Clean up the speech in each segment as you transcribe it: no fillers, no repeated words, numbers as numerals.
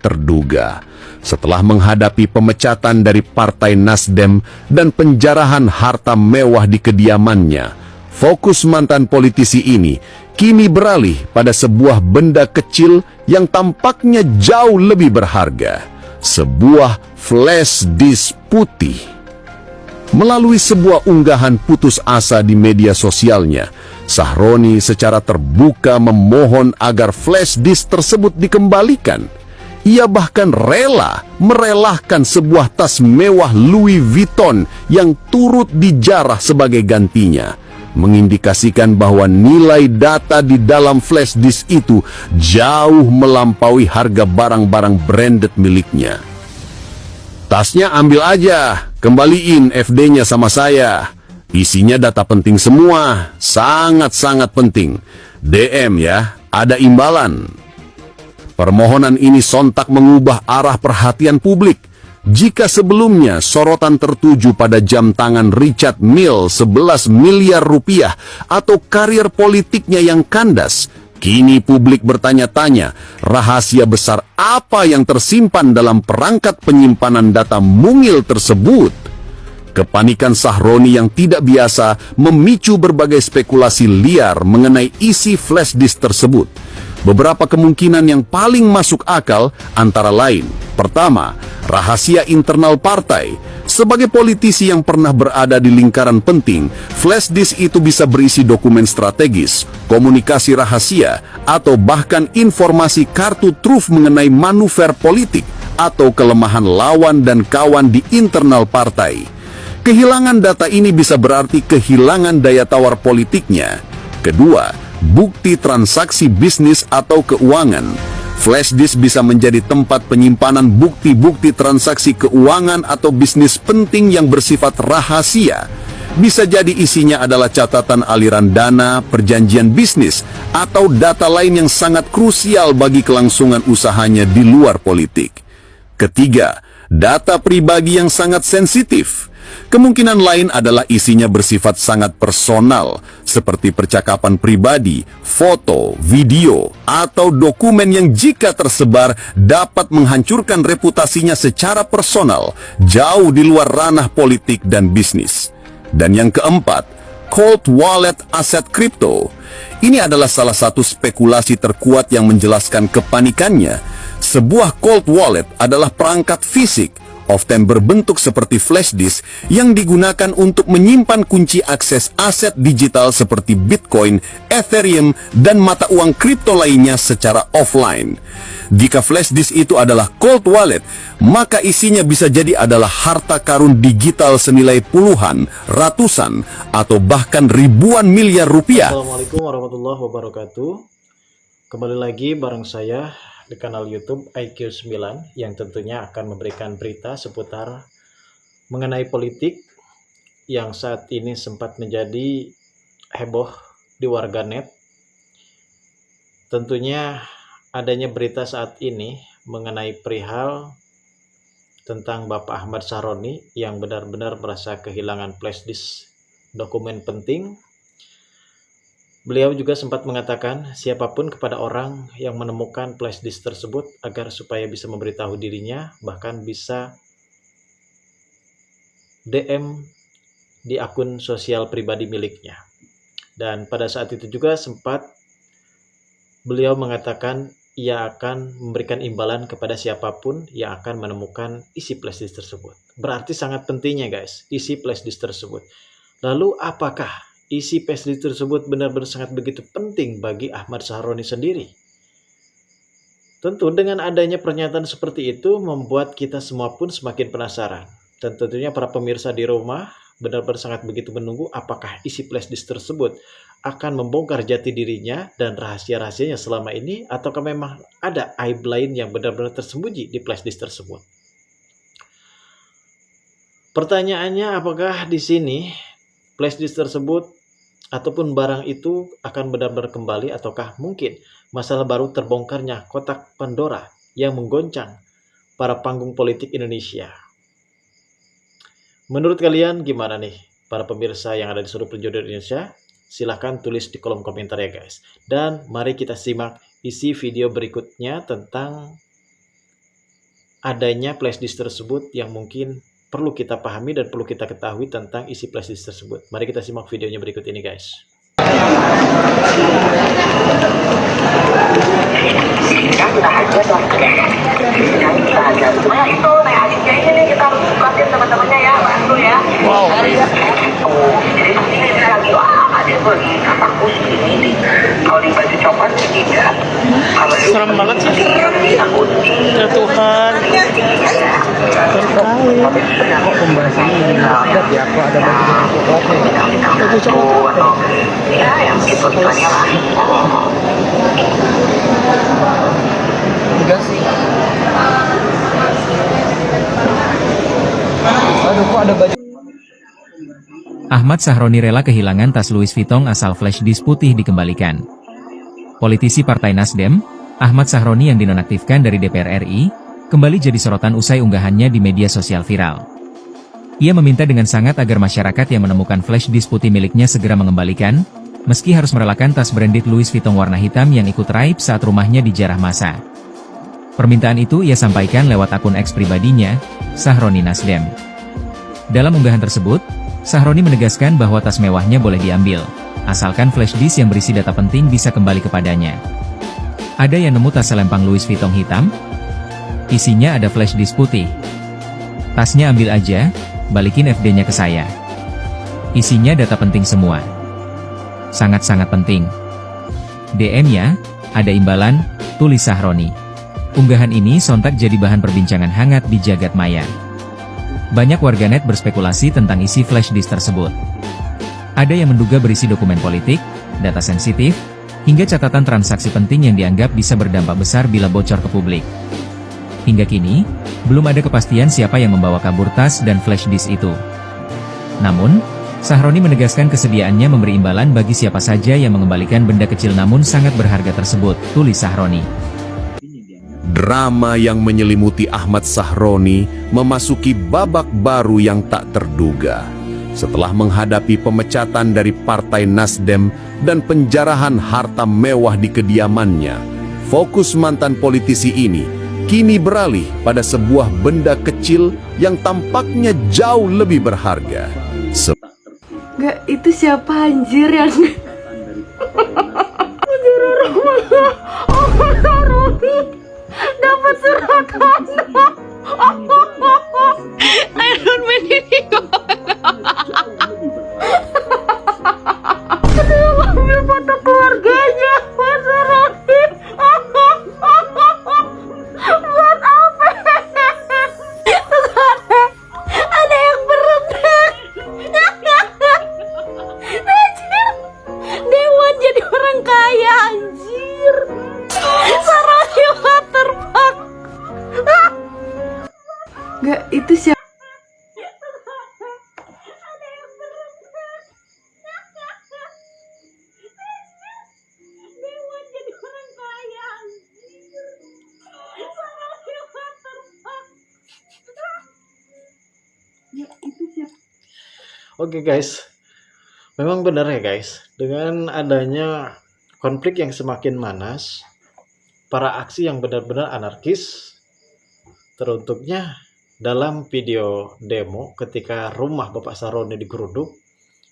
terduga. Setelah menghadapi pemecatan dari Partai Nasdem dan penjarahan harta mewah di kediamannya, fokus mantan politisi ini kini beralih pada sebuah benda kecil yang tampaknya jauh lebih berharga, sebuah flash disk putih. Melalui sebuah unggahan putus asa di media sosialnya, Sahroni secara terbuka memohon agar flash disk tersebut dikembalikan. Ia bahkan merelahkan sebuah tas mewah Louis Vuitton yang turut dijarah sebagai gantinya, mengindikasikan bahwa nilai data di dalam flash disk itu jauh melampaui harga barang-barang branded miliknya. "Tasnya ambil aja, kembaliin FD-nya sama saya. Isinya data penting semua, sangat-sangat penting. DM ya, ada imbalan." Permohonan ini sontak mengubah arah perhatian publik. Jika sebelumnya sorotan tertuju pada jam tangan Richard Mille 11 miliar rupiah atau karir politiknya yang kandas, kini publik bertanya-tanya rahasia besar apa yang tersimpan dalam perangkat penyimpanan data mungil tersebut. Kepanikan Sahroni yang tidak biasa memicu berbagai spekulasi liar mengenai isi flash disk tersebut. Beberapa kemungkinan yang paling masuk akal antara lain: pertama, rahasia internal partai. Sebagai politisi yang pernah berada di lingkaran penting, flash disk itu bisa berisi dokumen strategis, komunikasi rahasia, atau bahkan informasi kartu truf mengenai manuver politik atau kelemahan lawan dan kawan di internal partai. Kehilangan data ini bisa berarti kehilangan daya tawar politiknya. Kedua, bukti transaksi bisnis atau keuangan. Flash disk bisa menjadi tempat penyimpanan bukti-bukti transaksi keuangan atau bisnis penting yang bersifat rahasia. Bisa jadi isinya adalah catatan aliran dana, perjanjian bisnis, atau data lain yang sangat krusial bagi kelangsungan usahanya di luar politik. Ketiga, data pribadi yang sangat sensitif. Kemungkinan lain adalah isinya bersifat sangat personal, seperti percakapan pribadi, foto, video, atau dokumen yang jika tersebar dapat menghancurkan reputasinya secara personal, jauh di luar ranah politik dan bisnis. Dan yang keempat, cold wallet aset kripto. Ini adalah salah satu spekulasi terkuat yang menjelaskan kepanikannya. Sebuah cold wallet adalah perangkat fisik, often berbentuk seperti flash disk, yang digunakan untuk menyimpan kunci akses aset digital seperti Bitcoin, Ethereum, dan mata uang kripto lainnya secara offline. Jika flash disk itu adalah cold wallet, maka isinya bisa jadi adalah harta karun digital senilai puluhan, ratusan, atau bahkan ribuan miliar rupiah. Assalamualaikum warahmatullahi wabarakatuh. Kembali lagi bareng saya di kanal YouTube IQ9 yang tentunya akan memberikan berita seputar mengenai politik yang saat ini sempat menjadi heboh di warganet. Tentunya adanya berita saat ini mengenai perihal tentang Bapak Ahmad Sahroni yang benar-benar merasa kehilangan flash disk dokumen penting. Beliau juga sempat mengatakan siapapun kepada orang yang menemukan flash disk tersebut agar supaya bisa memberitahu dirinya, bahkan bisa DM di akun sosial pribadi miliknya. Dan pada saat itu juga sempat beliau mengatakan ia akan memberikan imbalan kepada siapapun yang akan menemukan isi flash disk tersebut. Berarti sangat pentingnya guys, isi flash disk tersebut. Lalu apakah isi flash disk tersebut benar-benar sangat begitu penting bagi Ahmad Sahroni sendiri? Tentu dengan adanya pernyataan seperti itu membuat kita semua pun semakin penasaran. Dan tentunya para pemirsa di rumah benar-benar sangat begitu menunggu apakah isi flash disk tersebut akan membongkar jati dirinya dan rahasia-rahasianya selama ini, ataukah memang ada aib lain yang benar-benar tersembunyi di flash disk tersebut. Pertanyaannya, apakah di sini flash disk tersebut ataupun barang itu akan benar-benar kembali, ataukah mungkin masalah baru terbongkarnya kotak Pandora yang menggoncang para panggung politik Indonesia? Menurut kalian gimana nih para pemirsa yang ada di seluruh penjuru Indonesia? Silahkan tulis di kolom komentar ya guys. Dan mari kita simak isi video berikutnya tentang adanya flash disk tersebut yang mungkin perlu kita pahami dan perlu kita ketahui tentang isi flash disk tersebut. Mari kita simak videonya berikut ini, guys. Wow. Jadi ini saya lagi ada beli kakakku ini kalau di baju coklat sih tidak. Serem banget sih. Ya Tuhan. Kok pembahasannya sedap ya, kok ada baju coklatnya. Ya yang gitu lah. Enggak sih. Aduh, kok ada baju. Ahmad Sahroni rela kehilangan tas Louis Vuitton asal flash disk putih dikembalikan. Politisi Partai Nasdem, Ahmad Sahroni yang dinonaktifkan dari DPR RI, kembali jadi sorotan usai unggahannya di media sosial viral. Ia meminta dengan sangat agar masyarakat yang menemukan flash disk putih miliknya segera mengembalikan, meski harus merelakan tas branded Louis Vuitton warna hitam yang ikut raib saat rumahnya dijarah massa. Permintaan itu ia sampaikan lewat akun X pribadinya, Sahroni Nasdem. Dalam unggahan tersebut, Sahroni menegaskan bahwa tas mewahnya boleh diambil, asalkan flash disk yang berisi data penting bisa kembali kepadanya. Ada yang nemu tas selempang Louis Vuitton hitam? Isinya ada flash disk putih. Tasnya ambil aja, balikin FD-nya ke saya. Isinya data penting semua. Sangat-sangat penting. DM-nya, ada imbalan, tulis Sahroni. Unggahan ini sontak jadi bahan perbincangan hangat di jagat maya. Banyak warganet berspekulasi tentang isi flash disk tersebut. Ada yang menduga berisi dokumen politik, data sensitif, hingga catatan transaksi penting yang dianggap bisa berdampak besar bila bocor ke publik. Hingga kini, belum ada kepastian siapa yang membawa kabur tas dan flash disk itu. Namun, Sahroni menegaskan kesediaannya memberi imbalan bagi siapa saja yang mengembalikan benda kecil namun sangat berharga tersebut, tulis Sahroni. Drama yang menyelimuti Ahmad Sahroni memasuki babak baru yang tak terduga. Setelah menghadapi pemecatan dari Partai Nasdem dan penjarahan harta mewah di kediamannya, fokus mantan politisi ini kini beralih pada sebuah benda kecil yang tampaknya jauh lebih berharga. Gak, itu siapa anjir yang dapat surat tanah. Iron Man ini dia ambil foto keluarganya, Mas Roni. Buat apa? Ada yang berenang. Anjir, Dewan jadi orang kaya anjir. Saroni waterpark. Gak, itu siapa? Dewan jadi orang kaya anjir. Saroni waterpark. Ya, itu siapa? Oke guys, memang benar ya guys, dengan adanya konflik yang semakin panas, para aksi yang benar-benar anarkis, teruntuknya dalam video demo ketika rumah Bapak Sahroni digeruduk,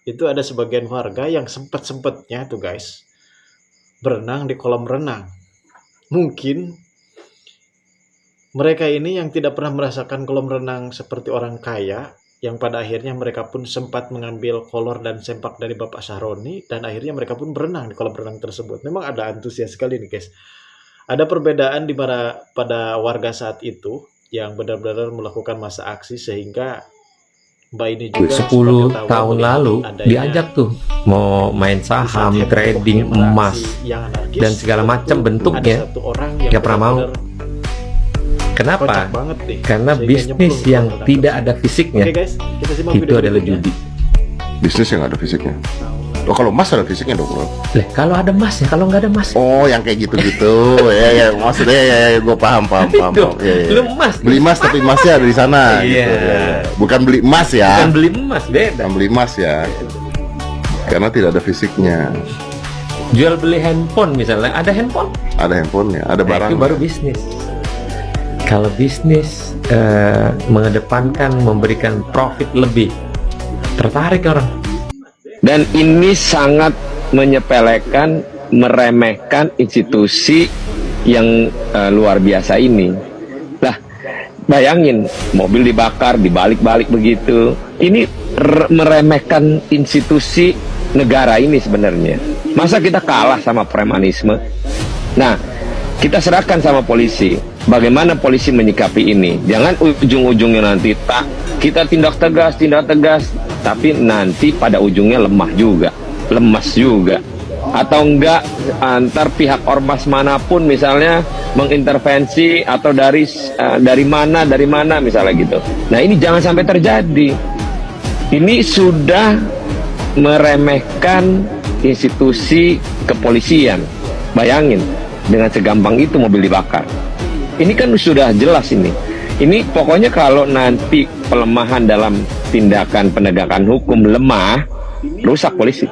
itu ada sebagian warga yang sempet-sempetnya tuh guys, berenang di kolam renang. Mungkin mereka ini yang tidak pernah merasakan kolam renang seperti orang kaya, yang pada akhirnya mereka pun sempat mengambil kolor dan sempak dari Bapak Sahroni, dan akhirnya mereka pun berenang di kolam renang tersebut. Memang ada antusias sekali nih guys. Ada perbedaan di mana pada warga saat itu yang benar-benar melakukan masa aksi, sehingga Mbak ini juga 10 tahun lalu diajak tuh mau main saham, trading, emas, dan segala macam bentuknya, nggak pernah mau. Kenapa? Karena bisnis yang tidak ada fisiknya itu adalah judi. Bisnis yang ada fisiknya. Oh, kalau emas ada fisiknya dong, bro. Kalau ada emas ya, kalau nggak ada emas. Oh, yang kayak gitu-gitu. ya, maksudnya ya, gue paham. Ya. Lu emas. Beli emas tapi emasnya ada di sana. Iya. Gitu, ya. Bukan beli emas ya. Bukan beli emas, beda. Bukan beli emas ya. Karena tidak ada fisiknya. Jual beli handphone misalnya, ada handphone. Ada handphonenya, ada barang. Itu baru bisnis. Kalau bisnis mengedepankan memberikan profit lebih, tertarik orang. Dan ini sangat menyepelekan, meremehkan institusi yang luar biasa ini. Lah, bayangin mobil dibakar, dibalik-balik begitu. Ini meremehkan institusi negara ini sebenarnya. Masa kita kalah sama premanisme? Nah, kita serahkan sama polisi. Bagaimana polisi menyikapi ini? Jangan ujung-ujungnya nanti kita tindak tegas, tapi nanti pada ujungnya lemas juga. Atau enggak antar pihak ormas manapun misalnya mengintervensi atau dari mana misalnya gitu. Nah, ini jangan sampai terjadi. Ini sudah meremehkan institusi kepolisian. Bayangin, dengan segampang itu mobil dibakar. Ini kan sudah jelas ini. Ini pokoknya kalau nanti pelemahan dalam tindakan penegakan hukum lemah, rusak polisi.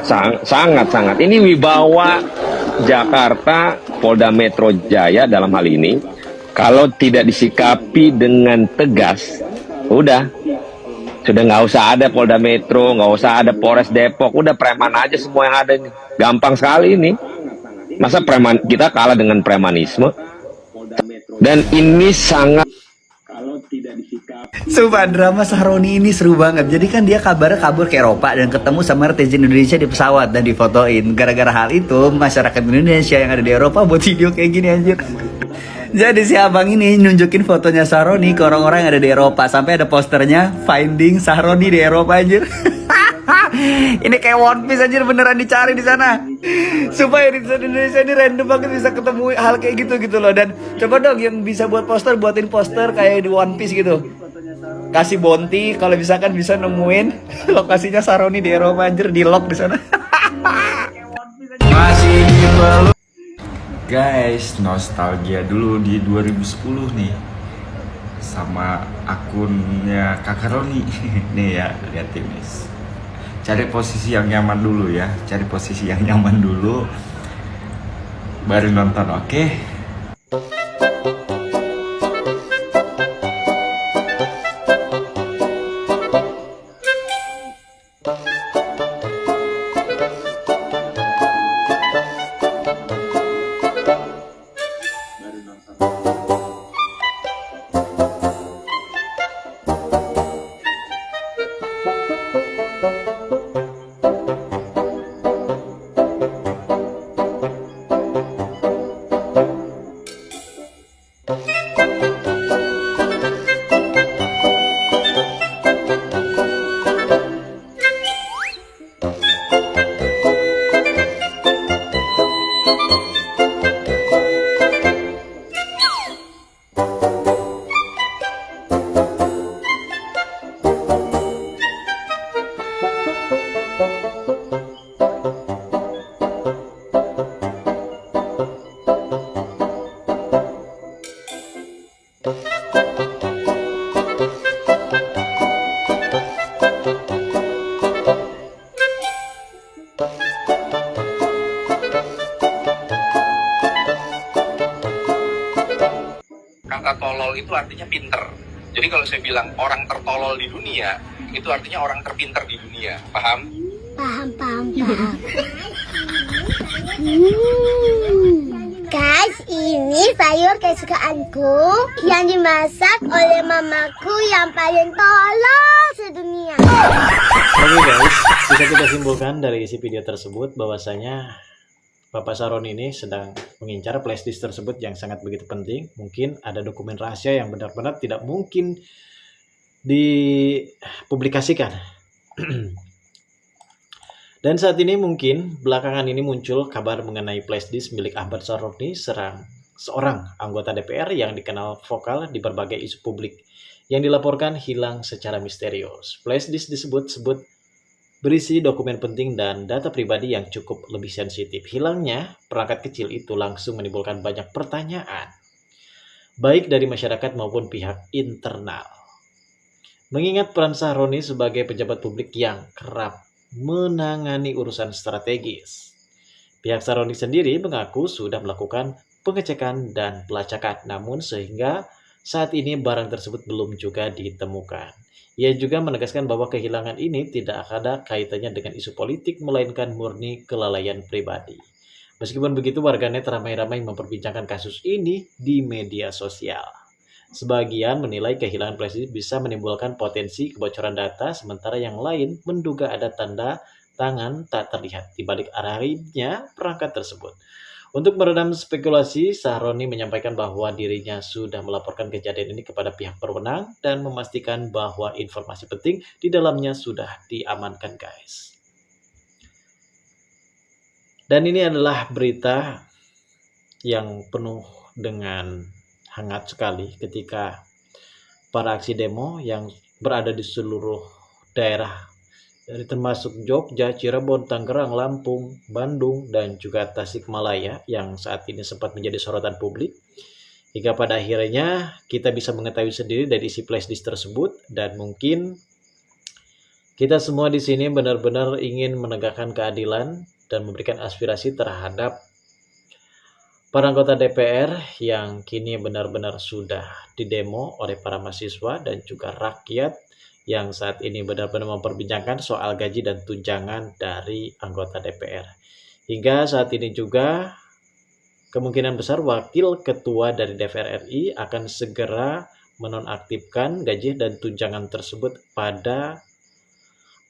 Sangat. Ini wibawa Jakarta, Polda Metro Jaya dalam hal ini, kalau tidak disikapi dengan tegas, sudah nggak usah ada Polda Metro, nggak usah ada Polres Depok, udah preman aja semua yang ada ini. Gampang sekali ini. Masa kita kalah dengan premanisme? Dan ini sangat, kalau tidak disikapi. Sumpah drama Sahroni ini seru banget. Jadi kan dia kabarnya kabur ke Eropa dan ketemu sama netizen Indonesia di pesawat dan difotoin. Gara-gara hal itu masyarakat Indonesia yang ada di Eropa buat video kayak gini anjir. Jadi si abang ini nunjukin fotonya Sahroni ke orang-orang yang ada di Eropa. Sampai ada posternya Finding Sahroni di Eropa anjir. Ini kayak One Piece anjir, beneran dicari di sana. Supaya di Indonesia ini random banget bisa ketemu hal kayak gitu loh. Dan coba dong yang bisa buat poster, buatin poster kayak di One Piece gitu. Kasih bounty kalau misalkan bisa nemuin lokasinya Sahroni di Eropa anjir, di lock di sana. Masih di Palu. Guys, nostalgia dulu di 2010 nih. Sama akunnya Kakak Roni. Nih ya, liatin nih. Cari posisi yang nyaman dulu ya, baru nonton, oke? Kata tolol itu artinya pinter. Jadi kalau saya bilang orang tertolol di dunia, itu artinya orang terpinter di dunia. Paham? Paham. Guys, ini sayur kesukaanku yang dimasak oleh mamaku yang paling tolol sedunia. Oke guys, bisa kita simpulkan dari isi video tersebut bahwasanya Bapak Sahroni ini sedang mengincar flashdisk tersebut yang sangat begitu penting. Mungkin ada dokumen rahasia yang benar-benar tidak mungkin dipublikasikan. Dan saat ini mungkin belakangan ini muncul kabar mengenai flashdisk milik Ahmad Sahroni, seorang anggota DPR yang dikenal vokal di berbagai isu publik yang dilaporkan hilang secara misterius. Flashdisk disebut berisi dokumen penting dan data pribadi yang cukup lebih sensitif. Hilangnya perangkat kecil itu langsung menimbulkan banyak pertanyaan, baik dari masyarakat maupun pihak internal. Mengingat peran Sahroni sebagai pejabat publik yang kerap menangani urusan strategis, pihak Sahroni sendiri mengaku sudah melakukan pengecekan dan pelacakan. Namun sehingga saat ini barang tersebut belum juga ditemukan. Ia juga menegaskan bahwa kehilangan ini tidak ada kaitannya dengan isu politik, melainkan murni kelalaian pribadi. Meskipun begitu, warganet ramai-ramai memperbincangkan kasus ini di media sosial. Sebagian menilai kehilangan flash disk bisa menimbulkan potensi kebocoran data, sementara yang lain menduga ada tanda tangan tak terlihat di balik arahnya perangkat tersebut. Untuk meredam spekulasi, Sahroni menyampaikan bahwa dirinya sudah melaporkan kejadian ini kepada pihak berwenang dan memastikan bahwa informasi penting di dalamnya sudah diamankan, guys. Dan ini adalah berita yang penuh dengan hangat sekali ketika para aksi demo yang berada di seluruh daerah, dari termasuk Jogja, Cirebon, Tangerang, Lampung, Bandung, dan juga Tasikmalaya yang saat ini sempat menjadi sorotan publik. Hingga pada akhirnya kita bisa mengetahui sendiri dari isi flash disk tersebut, dan mungkin kita semua di sini benar-benar ingin menegakkan keadilan dan memberikan aspirasi terhadap para anggota DPR yang kini benar-benar sudah didemo oleh para mahasiswa dan juga rakyat yang saat ini benar-benar memperbincangkan soal gaji dan tunjangan dari anggota DPR. Hingga saat ini juga kemungkinan besar wakil ketua dari DPR RI akan segera menonaktifkan gaji dan tunjangan tersebut pada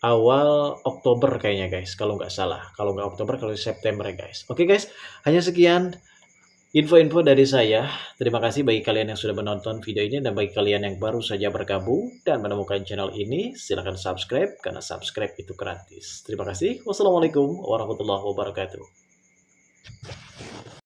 awal Oktober kayaknya, guys, kalau nggak salah. Kalau nggak Oktober, kalau September ya, guys. Oke, guys, hanya sekian info-info dari saya. Terima kasih bagi kalian yang sudah menonton video ini, dan bagi kalian yang baru saja bergabung dan menemukan channel ini, silahkan subscribe karena subscribe itu gratis. Terima kasih. Wassalamualaikum warahmatullahi wabarakatuh.